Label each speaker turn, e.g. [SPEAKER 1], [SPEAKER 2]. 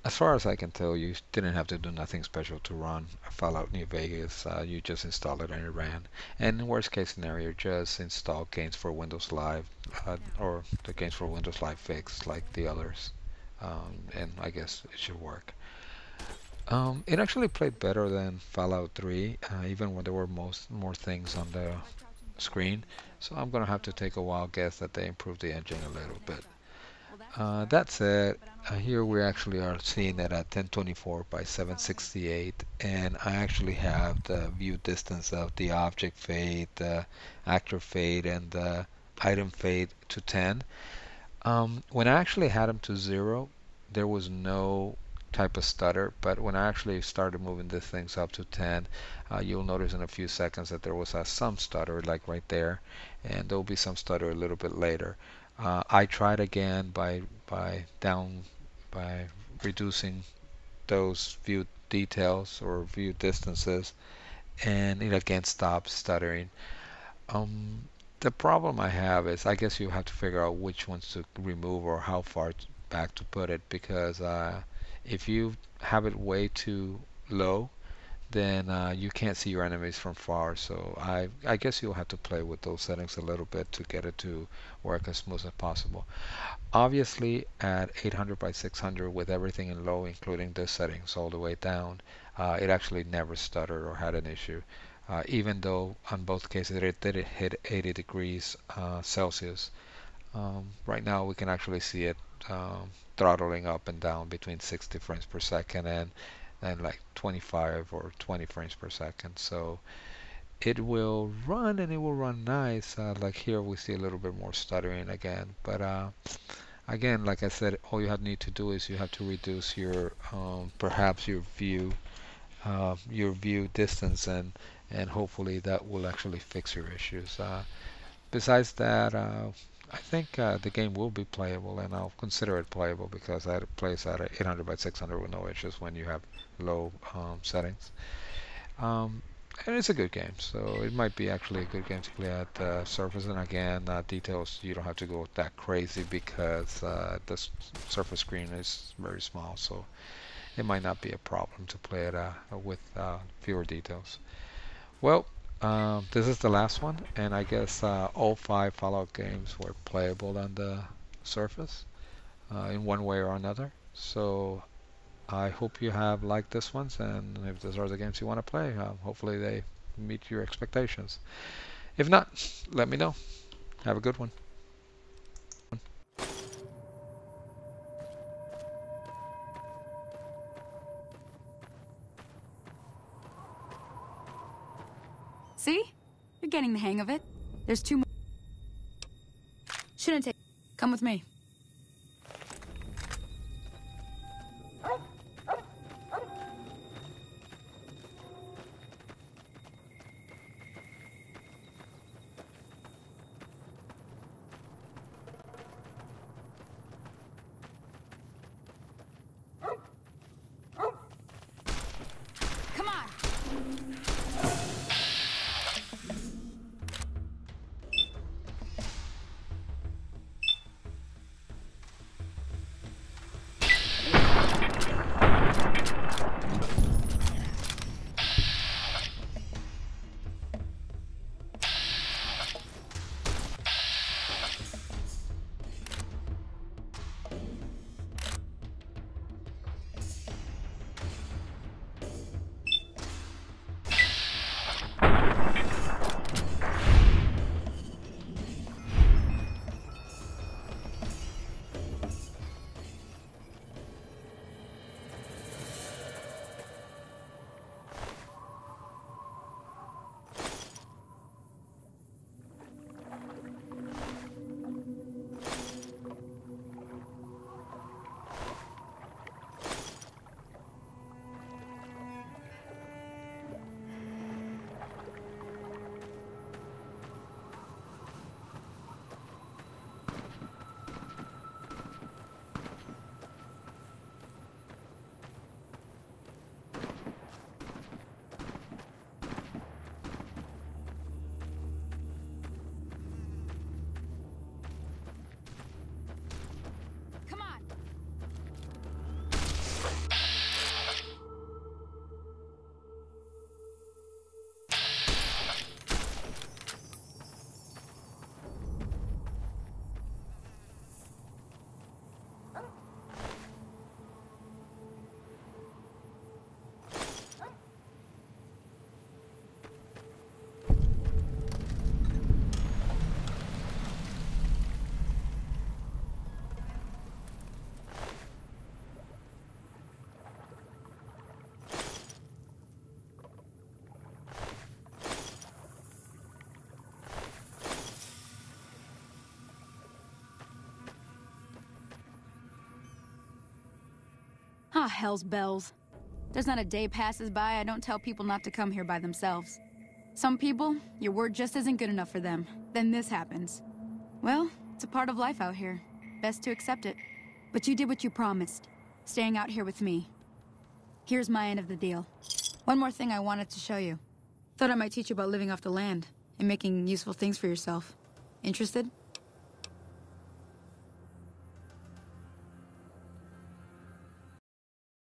[SPEAKER 1] As far as I can tell, you didn't have to do nothing special to run Fallout New Vegas. You just install it and it ran. And in worst case scenario, just install games for Windows Live or the games for Windows Live fix like the others. And I guess it should work. It actually played better than Fallout 3, even when there were more things on the screen. So I'm gonna have to take a wild guess that they improved the engine a little bit. That said, here we actually are seeing it at 1024 by 768, and I actually have the view distance of the object fade, the actor fade, and the item fade to 10. When I actually had them to 0, there was no type of stutter, but when I actually started moving these things up to 10, you'll notice in a few seconds that there was some stutter, like right there, and there'll be some stutter a little bit later. I tried again by reducing those view details or view distances, and it again stopped stuttering. Um, the problem I have is I guess you have to figure out which ones to remove or how far back to put it, because if you have it way too low, then you can't see your enemies from far. So I guess you'll have to play with those settings a little bit to get it to work as smooth as possible. Obviously, at 800 by 600 with everything in low, including the settings all the way down, it actually never stuttered or had an issue. Even though on both cases it did hit 80 degrees Celsius. Right now we can actually see it throttling up and down between 60 frames per second and like 25 or 20 frames per second. So it will run and it will run nice. Like here we see a little bit more stuttering again, but again, like I said, all you have need to do is you have to reduce your perhaps your view distance, and hopefully that will actually fix your issues. Besides that, I think the game will be playable, and I'll consider it playable because it plays at 800 by 600 with no issues when you have low settings. Um, and it's a good game, so it might be actually a good game to play at Surface. And again, details you don't have to go that crazy because the Surface screen is very small, so it might not be a problem to play it with fewer details. Well, this is the last one, and I guess all 5 Fallout games were playable on the Surface in one way or another. So I hope you have liked this ones, and if these are the games you want to play, hopefully they meet your expectations. If not, let me know. Have a good one.
[SPEAKER 2] See? You're getting the hang of it. There's 2 more. Shouldn't take. Come with me. Come on. Ah, hell's bells. There's not a day passes by I don't tell people not to come here by themselves. Some people, your word just isn't good enough for them. Then this happens. Well, it's a part of life out here. Best to accept it. But you did what you promised, staying out here with me. Here's my end of the deal. One more thing I wanted to show you. Thought I might teach you about living off the land and making useful things for yourself. Interested?